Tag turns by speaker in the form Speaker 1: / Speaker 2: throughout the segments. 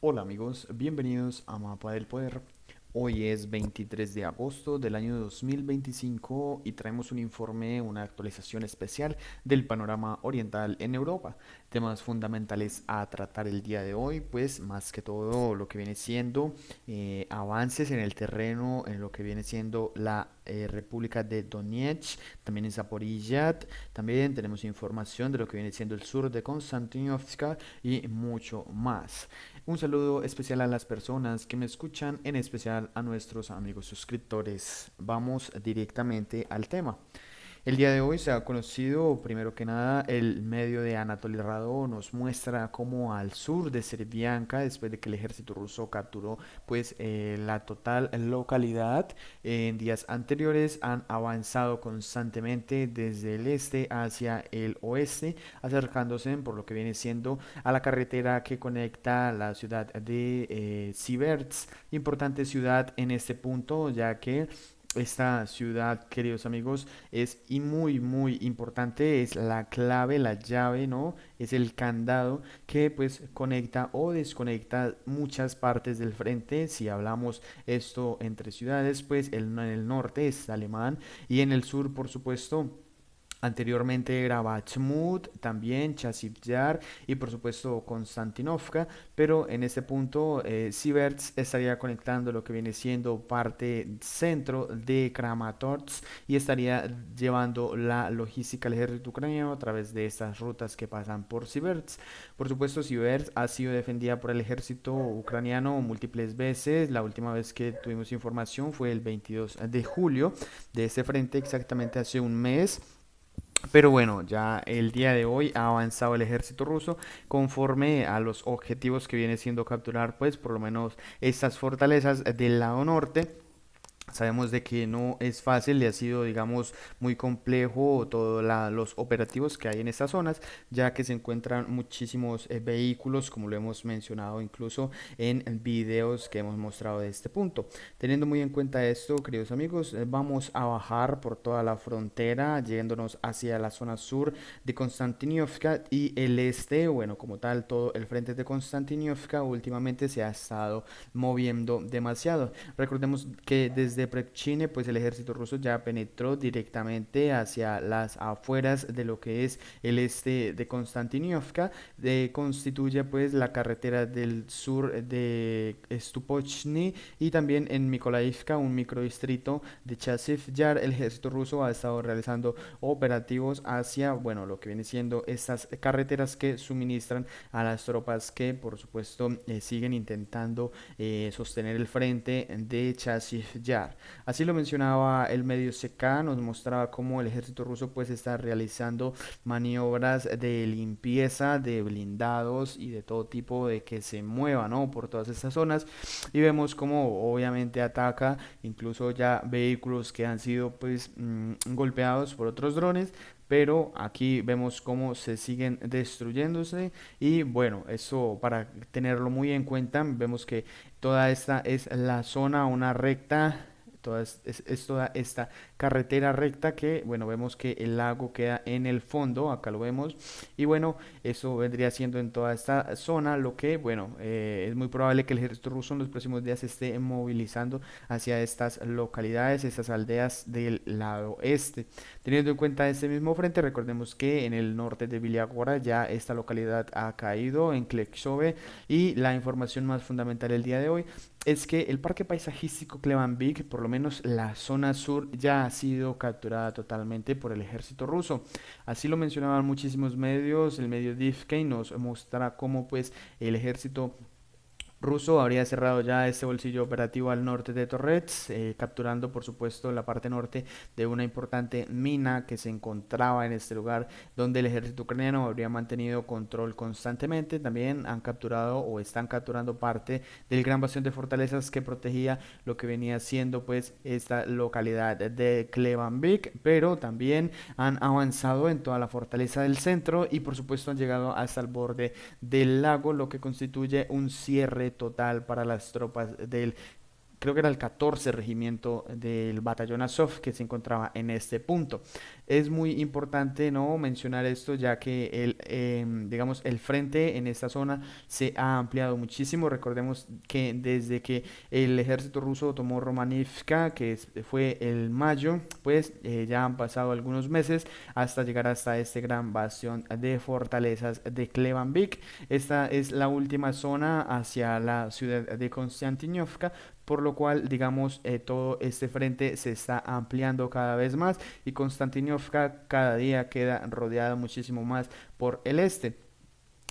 Speaker 1: Hola amigos, bienvenidos a Mapa del Poder. Hoy es 23 de agosto del año 2025 y traemos un informe, una actualización especial del panorama oriental en Europa. Temas fundamentales a tratar el día de hoy, pues más que todo lo que viene siendo avances en el terreno, en lo que viene siendo la República de Donetsk, también en Zaporizhia. También tenemos información de lo que viene siendo el sur de Konstantinovka y mucho más. Un saludo especial a las personas que me escuchan, en especial a nuestros amigos suscriptores. Vamos directamente al tema. El día de hoy se ha conocido, primero que nada, el medio de Anatoly Rado nos muestra cómo al sur de Servianka, después de que el ejército ruso capturó la total localidad, en días anteriores han avanzado constantemente desde el este hacia el oeste, acercándose por lo que viene siendo a la carretera que conecta la ciudad de Siverts, importante ciudad en este punto, ya que esta ciudad, queridos amigos, es y muy importante, es la clave, la llave, ¿no? Es el candado que pues conecta o desconecta muchas partes del frente. Si hablamos esto entre ciudades, pues en el norte es alemán y en el sur, por supuesto, anteriormente era Bachmut, también Chasiv-Yar y por supuesto Konstantinovka, pero en este punto Siverts estaría conectando lo que viene siendo parte centro de Kramatorsk y estaría llevando la logística del ejército ucraniano a través de estas rutas que pasan por Siverts. Por supuesto, Siverts ha sido defendida por el ejército ucraniano múltiples veces. La última vez que tuvimos información fue el 22 de julio de este frente, exactamente hace un mes. Pero bueno, ya el día de hoy ha avanzado el ejército ruso conforme a los objetivos que viene siendo capturar, pues por lo menos estas fortalezas del lado norte. Sabemos de que no es fácil y ha sido, digamos, muy complejo todos los operativos que hay en estas zonas, ya que se encuentran muchísimos vehículos, como lo hemos mencionado incluso en videos que hemos mostrado de este punto. Teniendo muy en cuenta esto, queridos amigos, vamos a bajar por toda la frontera, yéndonos hacia la zona sur de Konstantinovka y el este, bueno, como tal, todo el frente de Konstantinovka últimamente se ha estado moviendo demasiado. Recordemos que desde Prechine, pues el ejército ruso ya penetró directamente hacia las afueras de lo que es el este de Konstantinovka, constituye pues la carretera del sur de Stupochny y también en Mikolaivka, un microdistrito de Chasiv Yar, el ejército ruso ha estado realizando operativos hacia, bueno, lo que viene siendo estas carreteras que suministran a las tropas que, por supuesto, siguen intentando sostener el frente de Chasiv Yar. Así lo mencionaba el medio CK, nos mostraba cómo el ejército ruso pues está realizando maniobras de limpieza de blindados y de todo tipo de que se mueva, ¿no? Por todas estas zonas y vemos cómo obviamente ataca incluso ya vehículos que han sido pues golpeados por otros drones, pero aquí vemos cómo se siguen destruyéndose y bueno, eso para tenerlo muy en cuenta, vemos que toda esta es la zona, una recta, es toda esta carretera recta que, bueno, vemos que el lago queda en el fondo, acá lo vemos, y bueno, eso vendría siendo en toda esta zona, lo que, bueno, es muy probable que el ejército ruso en los próximos días se esté movilizando hacia estas localidades, estas aldeas del lado este. Teniendo en cuenta este mismo frente, recordemos que en el norte de Viliagora ya esta localidad ha caído en Klexove y la información más fundamental el día de hoy es que el parque paisajístico Klevanvik, por lo menos la zona sur, ya ha sido capturada totalmente por el ejército ruso. Así lo mencionaban muchísimos medios, el medio Divkey nos mostrará cómo pues el ejército ruso habría cerrado ya este bolsillo operativo al norte de Torrets, capturando por supuesto la parte norte de una importante mina que se encontraba en este lugar donde el ejército ucraniano habría mantenido control constantemente. También han capturado o están capturando parte del gran bastión de fortalezas que protegía lo que venía siendo pues esta localidad de Klevanvik, pero también han avanzado en toda la fortaleza del centro y por supuesto han llegado hasta el borde del lago, lo que constituye un cierre total para las tropas del creo que era el 14 regimiento del batallón Azov que se encontraba en este punto. Es muy importante no mencionar esto ya que digamos, el frente en esta zona se ha ampliado muchísimo. Recordemos que desde que el ejército ruso tomó Romanivka, fue el mayo, pues ya han pasado algunos meses hasta llegar hasta este gran bastión de fortalezas de Klebanvik. Esta es la última zona hacia la ciudad de Konstantinovka, por lo cual, digamos, todo este frente se está ampliando cada vez más y Konstantinovka cada día queda rodeada muchísimo más por el este.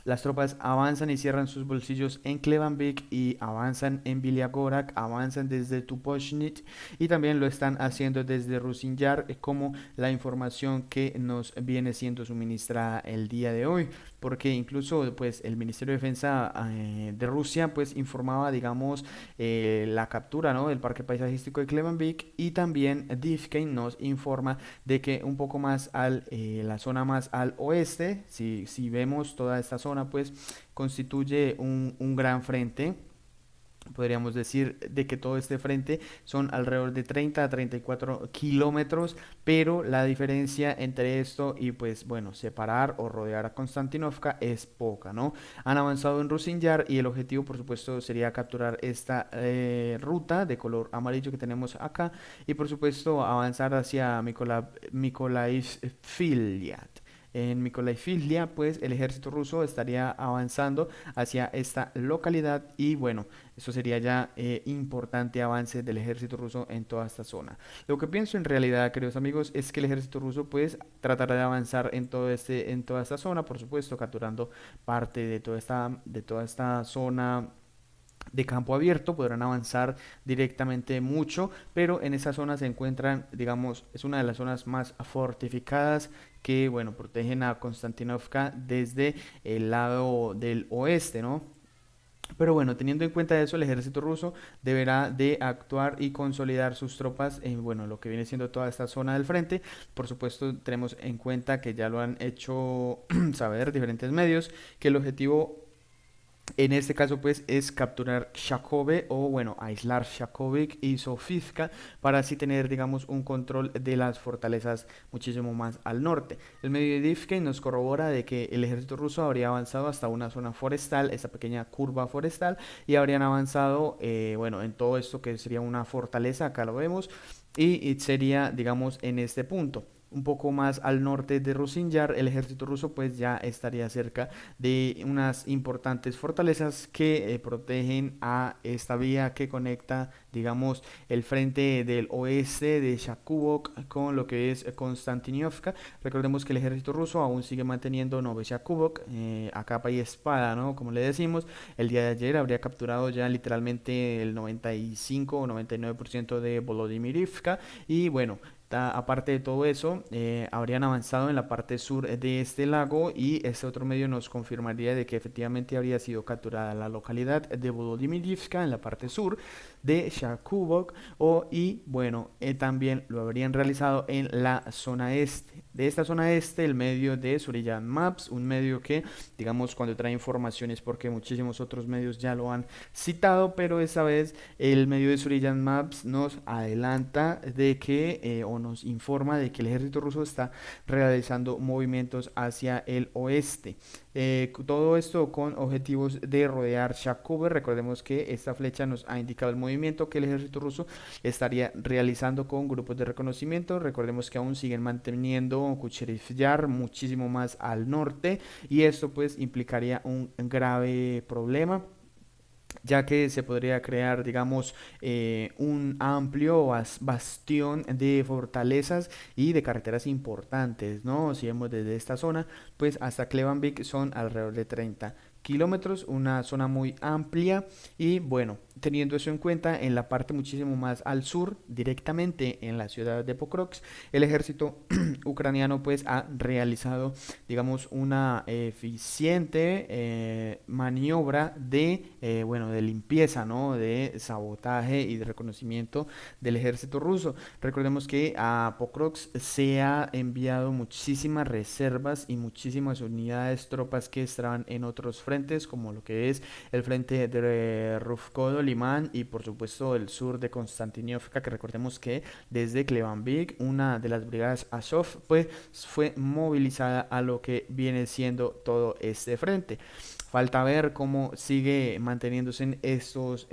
Speaker 1: Las tropas avanzan y cierran sus bolsillos en Klebanvik y avanzan en Viliagorak, avanzan desde Tuposhnit y también lo están haciendo desde Rusinjar, como la información que nos viene siendo suministrada el día de hoy, porque incluso pues el Ministerio de Defensa de Rusia pues informaba, digamos, la captura, ¿no?, del parque paisajístico de Klebanvik, y también Divkein nos informa de que un poco más la zona más al oeste, si vemos toda esta zona, pues constituye un gran frente. Podríamos decir de que todo este frente son alrededor de 30 a 34 kilómetros, pero la diferencia entre esto y pues bueno, separar o rodear a Konstantinovka es poca, ¿no? Han avanzado en Rusinjar y el objetivo por supuesto sería capturar esta ruta de color amarillo que tenemos acá y por supuesto avanzar hacia Mykolaiv Filiat. En Mykolaiv, pues el ejército ruso estaría avanzando hacia esta localidad y bueno, eso sería ya importante avance del ejército ruso en toda esta zona. Lo que pienso en realidad, queridos amigos, es que el ejército ruso pues tratará de avanzar en toda esta zona, por supuesto, capturando parte de toda esta zona de campo abierto. Podrán avanzar directamente mucho, pero en esa zona se encuentran, digamos, es una de las zonas más fortificadas que, bueno, protegen a Konstantinovka desde el lado del oeste, ¿no? Pero bueno, teniendo en cuenta eso, el ejército ruso deberá de actuar y consolidar sus tropas en, bueno, lo que viene siendo toda esta zona del frente. Por supuesto, tenemos en cuenta que ya lo han hecho saber diferentes medios, que el objetivo en este caso, pues, es capturar Shakove o, bueno, aislar Shakovik y Sofivka para así tener, digamos, un control de las fortalezas muchísimo más al norte. El medio de Divke nos corrobora de que el ejército ruso habría avanzado hasta una zona forestal, esta pequeña curva forestal, y habrían avanzado, bueno, en todo esto que sería una fortaleza, acá lo vemos, y sería, digamos, en este punto un poco más al norte de Rusinjar, el ejército ruso pues ya estaría cerca de unas importantes fortalezas que protegen a esta vía que conecta, digamos, el frente del oeste de Shakubok con lo que es Konstantinovka. Recordemos que el ejército ruso aún sigue manteniendo Noveshakubok a capa y espada, ¿no? Como le decimos, el día de ayer habría capturado ya literalmente el 95 o 99% de Volodymyrivka y bueno, aparte de todo eso, habrían avanzado en la parte sur de este lago y este otro medio nos confirmaría de que efectivamente habría sido capturada la localidad de Volodymyrivka en la parte sur de Shakubok y bueno, también lo habrían realizado en la zona este. De esta zona este, el medio de Suriyan Maps, un medio que, digamos, cuando trae informaciones, porque muchísimos otros medios ya lo han citado, pero esta vez el medio de Suriyan Maps nos adelanta de que, o nos informa de que el ejército ruso está realizando movimientos hacia el oeste. Todo esto con objetivos de rodear Shakove. Recordemos que esta flecha nos ha indicado el movimiento que el ejército ruso estaría realizando con grupos de reconocimiento. Recordemos que aún siguen manteniendo Kucherif Yar muchísimo más al norte y esto pues implicaría un grave problema, ya que se podría crear, digamos, un amplio bastión de fortalezas y de carreteras importantes, ¿no? Si vemos desde esta zona, pues hasta Klebanvik son alrededor de 30 kilómetros, una zona muy amplia y bueno, teniendo eso en cuenta, en la parte muchísimo más al sur, directamente en la ciudad de Pokrovsk, el ejército ucraniano pues ha realizado, digamos, una eficiente maniobra de, bueno, de limpieza, ¿no? De sabotaje y de reconocimiento del ejército ruso. Recordemos que a Pokrovsk se ha enviado muchísimas reservas y muchísimas unidades, tropas que estaban en otros frentes, como lo que es el frente de Rufkodol Limán y por supuesto el sur de Konstantinivka, que recordemos que desde Klebanvik una de las brigadas Azov pues fue movilizada a lo que viene siendo todo este frente. Falta ver cómo sigue manteniéndose en estos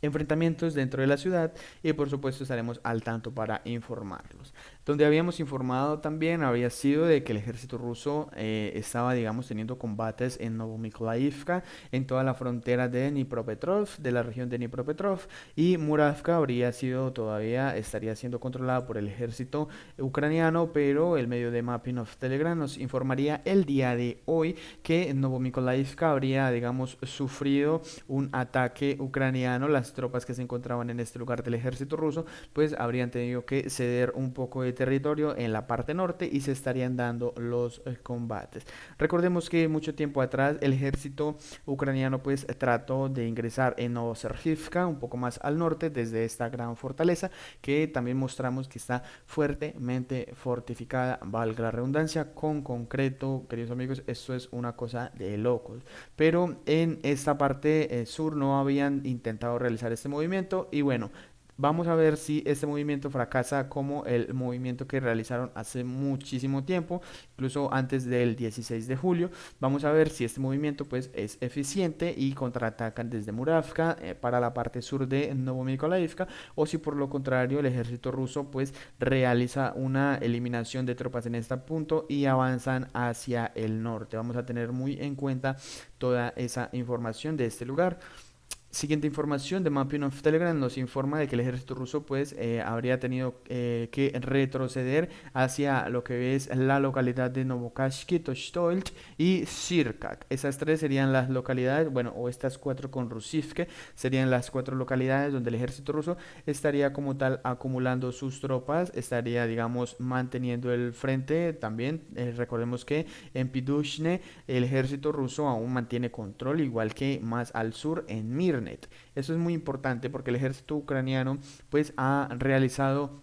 Speaker 1: enfrentamientos dentro de la ciudad y por supuesto estaremos al tanto para informarlos. Donde habíamos informado también había sido de que el ejército ruso estaba, digamos, teniendo combates en Novomykolaivka, en toda la frontera de Dnipropetrovsk, de la región de Dnipropetrovsk, y Muravka habría sido todavía, estaría siendo controlada por el ejército ucraniano, pero el medio de Mapping of Telegram nos informaría el día de hoy que Novomykolaivka habría, digamos, sufrido un ataque ucraniano. Las tropas que se encontraban en este lugar del ejército ruso pues habrían tenido que ceder un poco de territorio en la parte norte y se estarían dando los combates. Recordemos que mucho tiempo atrás el ejército ucraniano pues trató de ingresar en Novosergivka, un poco más al norte, desde esta gran fortaleza que también mostramos que está fuertemente fortificada, valga la redundancia, con concreto. Queridos amigos, esto es una cosa de locos, pero en esta parte sur no habían intentado realizar este movimiento y bueno, vamos a ver si este movimiento fracasa como el movimiento que realizaron hace muchísimo tiempo, incluso antes del 16 de julio. Vamos a ver si este movimiento pues es eficiente y contraatacan desde Muravka para la parte sur de Novomykolaivka, o si por lo contrario el ejército ruso pues realiza una eliminación de tropas en este punto y avanzan hacia el norte. Vamos a tener muy en cuenta toda esa información de este lugar. Siguiente información de Mapping of Telegram nos informa de que el ejército ruso pues habría tenido que retroceder hacia lo que es la localidad de Novokashki, Toshtolt y Sirkak. Esas tres serían las localidades, bueno, o estas cuatro con Rusivke serían las cuatro localidades donde el ejército ruso estaría como tal acumulando sus tropas, estaría, digamos, manteniendo el frente. También recordemos que en Pidushne el ejército ruso aún mantiene control, igual que más al sur en Mir. Eso es muy importante porque el ejército ucraniano pues ha realizado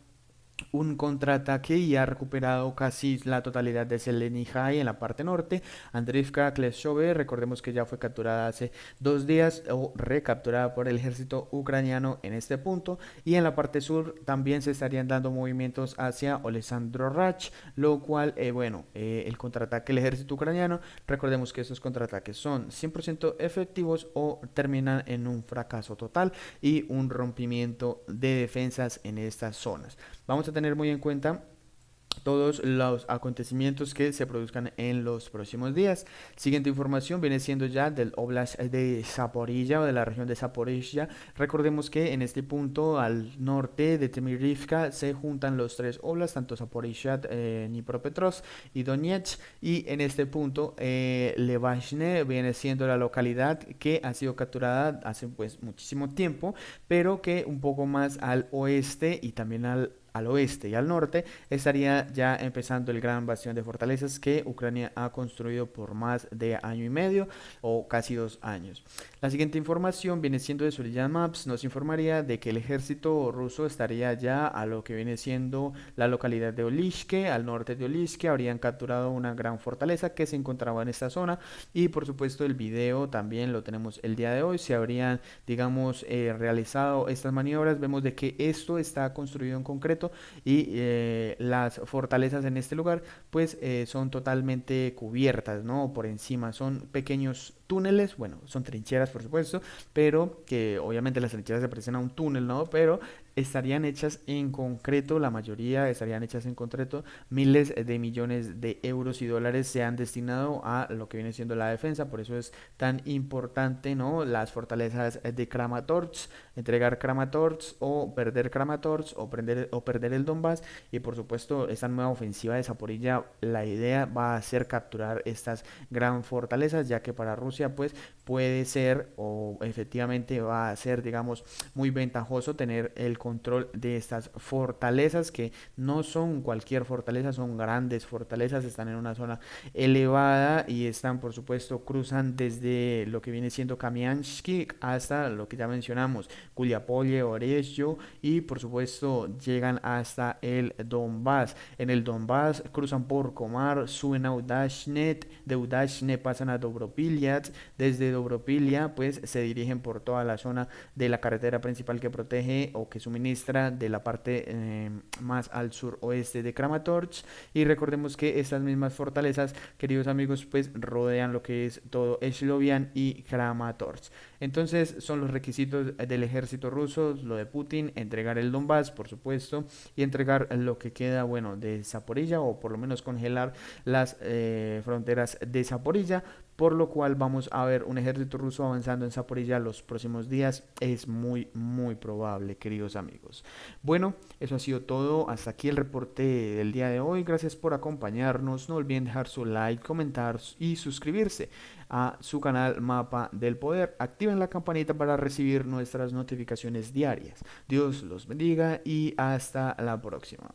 Speaker 1: un contraataque y ha recuperado casi la totalidad de Zelenizhai en la parte norte. Andriivka, Kleshove, recordemos que ya fue capturada hace 2 días o recapturada por el ejército ucraniano en este punto. Y en la parte sur también se estarían dando movimientos hacia Olesandro Rach, lo cual, el contraataque del ejército ucraniano, recordemos que estos contraataques son 100% efectivos o terminan en un fracaso total y un rompimiento de defensas en estas zonas. Vamos a tener muy en cuenta todos los acontecimientos que se produzcan en los próximos días. Siguiente información viene siendo ya del Oblast de Zaporilla o de la región de Zaporilla. Recordemos que en este punto al norte de Temirivka se juntan los tres oblasts, tanto Zaporilla, Dnipropetrovsk y Donetsk, y en este punto Levashne viene siendo la localidad que ha sido capturada hace pues muchísimo tiempo, pero que un poco más al oeste y también al oeste y al norte estaría ya empezando el gran bastión de fortalezas que Ucrania ha construido por más de año y medio o casi 2 años. La siguiente información viene siendo de Surya Maps, nos informaría de que el ejército ruso estaría ya a lo que viene siendo la localidad de Olishke, al norte de Olishke. Habrían capturado una gran fortaleza que se encontraba en esta zona y por supuesto el video también lo tenemos el día de hoy. Se habrían, digamos, realizado estas maniobras. Vemos de que esto está construido en concreto y las fortalezas en este lugar pues son totalmente cubiertas, ¿no? Por encima son pequeños túneles, bueno, son trincheras por supuesto, pero que obviamente las trincheras se parecen a un túnel, ¿no? Pero estarían hechas en concreto, la mayoría estarían hechas en concreto, miles de millones de euros y dólares se han destinado a lo que viene siendo la defensa. Por eso es tan importante, ¿no? Las fortalezas de Kramatorsk, entregar Kramatorsk o perder Kramatorsk o perder el Donbass. Y por supuesto esta nueva ofensiva de Zaporilla, la idea va a ser capturar estas gran fortalezas, ya que para Rusia pues puede ser o efectivamente va a ser, digamos, muy ventajoso tener el control de estas fortalezas, que no son cualquier fortaleza, son grandes fortalezas, están en una zona elevada y están, por supuesto, cruzan desde lo que viene siendo Kamianski hasta lo que ya mencionamos, Guliapolye, Orezhio, y por supuesto llegan hasta el Donbass. En el Donbass cruzan por Komar, suben a Udashnet, de Udashnet pasan a Dobropiliat, desde Dobropilia pues se dirigen por toda la zona de la carretera principal que protege o que suministra de la parte más al suroeste de Kramatorsk. Y recordemos que estas mismas fortalezas, queridos amigos, pues rodean lo que es todo Slovian y Kramatorsk. Entonces son los requisitos del ejército ruso, lo de Putin, entregar el Donbass, por supuesto, y entregar lo que queda, bueno, de Zaporilla, o por lo menos congelar las fronteras de Zaporilla, por lo cual vamos a ver un ejército ruso avanzando en Zaporilla los próximos días. Es muy, muy probable, queridos amigos. Bueno, eso ha sido todo. Hasta aquí el reporte del día de hoy. Gracias por acompañarnos. No olviden dejar su like, comentar y suscribirse a su canal Mapa del Poder. Activen la campanita para recibir nuestras notificaciones diarias. Dios los bendiga y hasta la próxima.